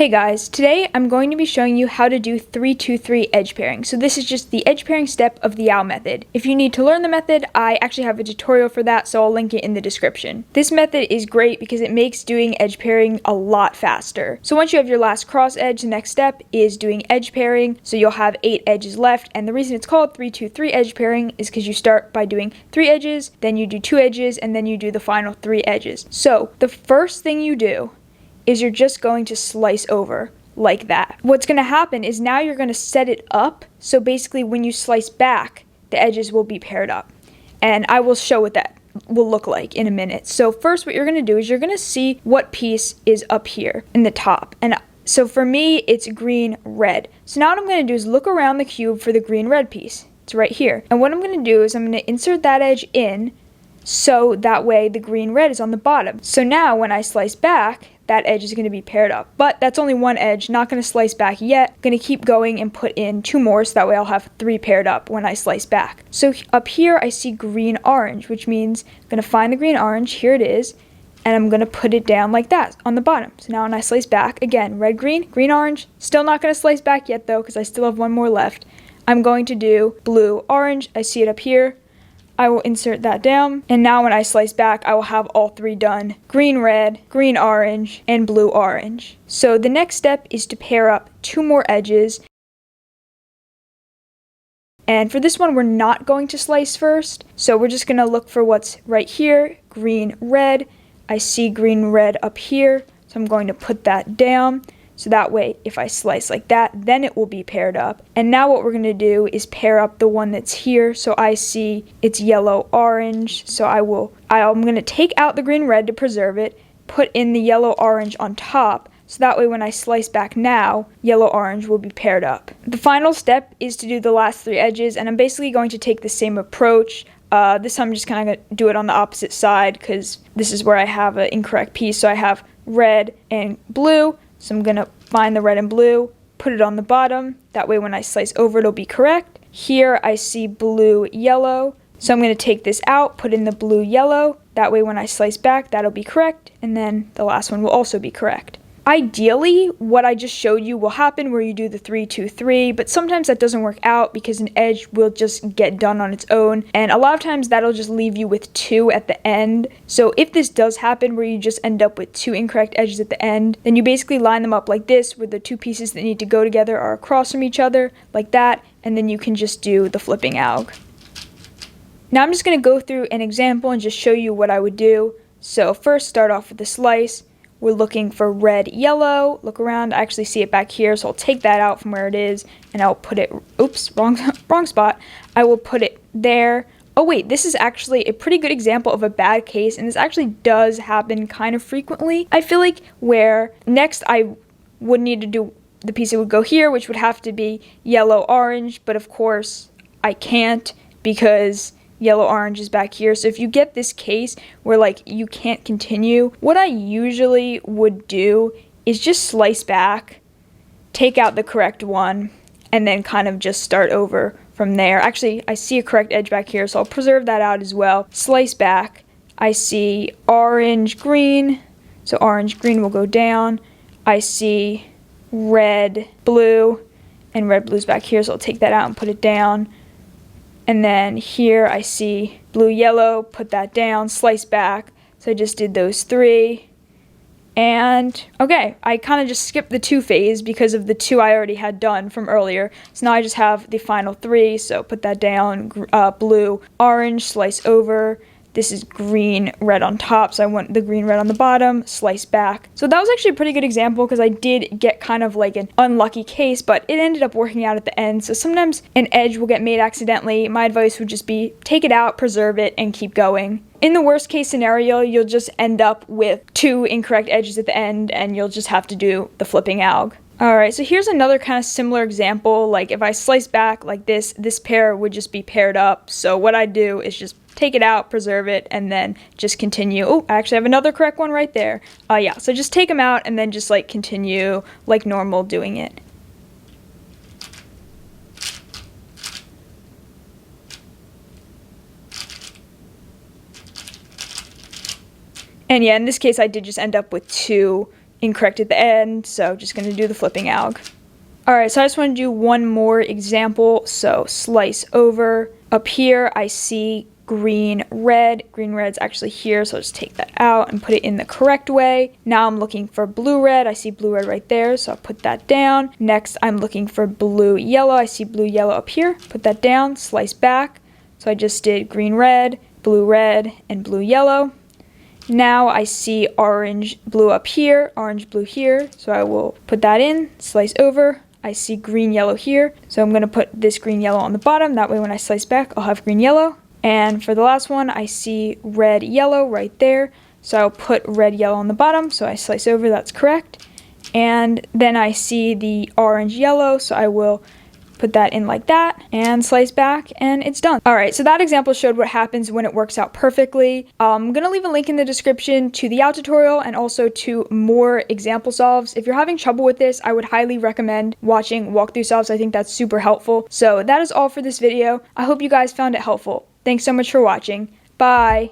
Hey guys, today I'm going to be showing you how to do 3-2-3 edge pairing. So this is just the edge pairing step of the OWL method. If you need to learn the method, I actually have a tutorial for that, so I'll link it in the description. This method is great because it makes doing edge pairing a lot faster. So once you have your last cross edge, the next step is doing edge pairing. So you'll have 8 edges left, and the reason it's called 3-2-3 edge pairing is because you start by doing 3 edges, then you do 2 edges, and then you do the final 3 edges. So the first thing you do is you're just going to slice over like that. What's going to happen is now you're going to set it up, so basically when you slice back, the edges will be paired up. And I will show what that will look like in a minute. So first what you're going to do is you're going to see what piece is up here in the top. And so for me, it's green, red. So now what I'm going to do is look around the cube for the green, red piece. It's right here. And what I'm going to do is I'm going to insert that edge in, so that way the green, red is on the bottom. So now when I slice back, that edge is going to be paired up. But that's only one edge, not going to slice back yet. Going to keep going and put in 2 more, so that way I'll have 3 paired up when I slice back. So up here I see green, orange, which means I'm going to find the green, orange, here it is, and I'm going to put it down like that on the bottom. So now when I slice back, again, red, green, green, orange, still not going to slice back yet though, because I still have 1 more left. I'm going to do blue, orange, I see it up here. I will insert that down, and now when I slice back, I will have all 3 done. Green, red, green, orange, and blue, orange. So the next step is to pair up 2 more edges. And for this one, we're not going to slice first, so we're just going to look for what's right here, green, red. I see green, red up here, so I'm going to put that down. So that way, if I slice like that, then it will be paired up. And now what we're going to do is pair up the one that's here. So I see it's yellow, orange. So I'm going to take out the green, red to preserve it, put in the yellow, orange on top. So that way when I slice back now, yellow, orange will be paired up. The final step is to do the last 3 edges, and I'm basically going to take the same approach. This time I'm just kind of do it on the opposite side because this is where I have an incorrect piece. So I have red and blue. So I'm going to find the red and blue, put it on the bottom. That way when I slice over, it'll be correct. Here I see blue, yellow. So I'm going to take this out, put in the blue, yellow. That way when I slice back, that'll be correct. And then the last one will also be correct. Ideally, what I just showed you will happen where you do the 3-2-3, but sometimes that doesn't work out because an edge will just get done on its own, and a lot of times that'll just leave you with 2 at the end. So if this does happen where you just end up with 2 incorrect edges at the end, then you basically line them up like this, where the 2 pieces that need to go together are across from each other, like that, and then you can just do the flipping alg. Now I'm just going to go through an example and just show you what I would do. So first, start off with the slice. We're looking for red, yellow. Look around, I actually see it back here, so I'll take that out from where it is, and I'll put it, oops, wrong spot. I will put it there. Oh wait, this is actually a pretty good example of a bad case, and this actually does happen kind of frequently. I feel like where next I would need to do the piece that would go here, which would have to be yellow, orange, but of course I can't because yellow, orange is back here. So if you get this case where like you can't continue, what I usually would do is just slice back, take out the correct one, and then kind of just start over from there. Actually, I see a correct edge back here, so I'll preserve that out as well. Slice back, I see orange, green, so orange, green will go down. I see red, blue, and red, blue's back here, so I'll take that out and put it down. And then here I see blue, yellow, put that down, slice back. So I just did those 3. And okay, I kind of just skipped the 2 phase because of the 2 I already had done from earlier. So now I just have the final 3. So put that down, blue, orange, slice over. This is green, red on top, so I want the green, red on the bottom, slice back. So that was actually a pretty good example because I did get kind of like an unlucky case, but it ended up working out at the end. So sometimes an edge will get made accidentally. My advice would just be take it out, preserve it, and keep going. In the worst case scenario, you'll just end up with 2 incorrect edges at the end, and you'll just have to do the flipping alg. Alright, so here's another kind of similar example. Like if I slice back like this pair would just be paired up. So what I do is just take it out, preserve it, and then just continue. Oh, I actually have another correct one right there. Yeah, so just take them out and then just like continue like normal doing it. And yeah, in this case I did just end up with 2 incorrect at the end, so just going to do the flipping alg. Alright, so I just want to do one more example. So slice over. Up here I see green, red. Green, red's actually here, so I'll just take that out and put it in the correct way. Now I'm looking for blue, red. I see blue, red right there, so I'll put that down. Next, I'm looking for blue, yellow. I see blue, yellow up here. Put that down, slice back. So I just did green, red, and blue, yellow. Now I see orange, blue up here, orange, blue here. So I will put that in, slice over. I see green, yellow here. So I'm going to put this green, yellow on the bottom. That way when I slice back, I'll have green, yellow. And for the last one, I see red, yellow right there. So I'll put red, yellow on the bottom. So I slice over, that's correct. And then I see the orange, yellow. So I will put that in like that and slice back, and it's done. All right, so that example showed what happens when it works out perfectly. I'm gonna leave a link in the description to the out tutorial and also to more example solves. If you're having trouble with this, I would highly recommend watching walkthrough solves. I think that's super helpful. So that is all for this video. I hope you guys found it helpful. Thanks so much for watching. Bye.